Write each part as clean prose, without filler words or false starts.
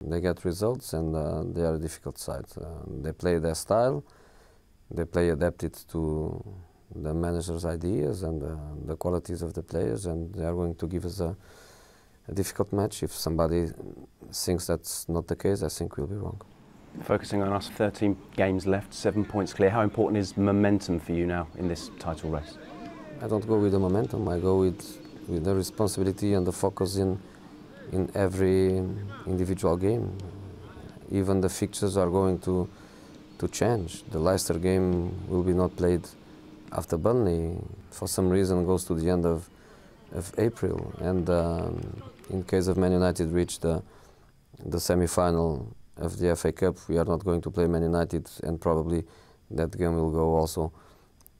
They get results, and they are a difficult side. They play their style, they play adapted to the manager's ideas and the qualities of the players, and they are going to give us a difficult match. If somebody thinks that's not the case, I think we'll be wrong. Focusing on us, 13 games left, 7 points clear. How important is momentum for you now in this title race? I don't go with the momentum, I go with the responsibility and the focus in every individual game. Even the fixtures are going to change. The Leicester game will be not played after Burnley. For some reason goes to the end of April. And in case of Man United reach the semi-final of the FA Cup, we are not going to play Man United, and probably that game will go also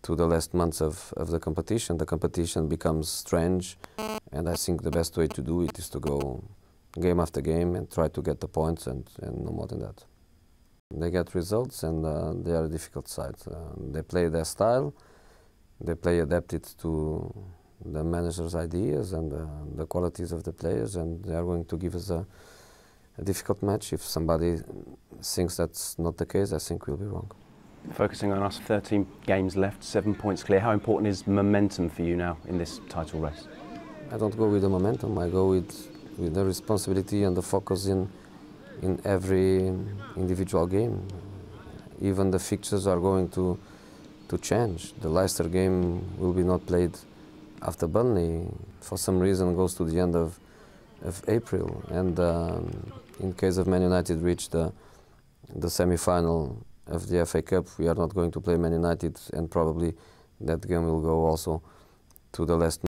to the last months of the competition. The competition becomes strange, and I think the best way to do it is to go game after game and try to get the points, and no more than that. They get results, and they are a difficult side. They play their style, they play adapted to the manager's ideas and the qualities of the players, and they are going to give us a difficult match. If somebody thinks that's not the case, I think we'll be wrong. Focusing on us, 13 games left, 7 points clear. How important is momentum for you now in this title race? I don't go with the momentum, I go with the responsibility and the focus in every individual game. Even the fixtures are going to change. The Leicester game will be not played after Burnley. For some reason goes to the end of April. And in case of Man United reach the semi-final of the FA Cup, we are not going to play Man United, and probably that game will go also to the last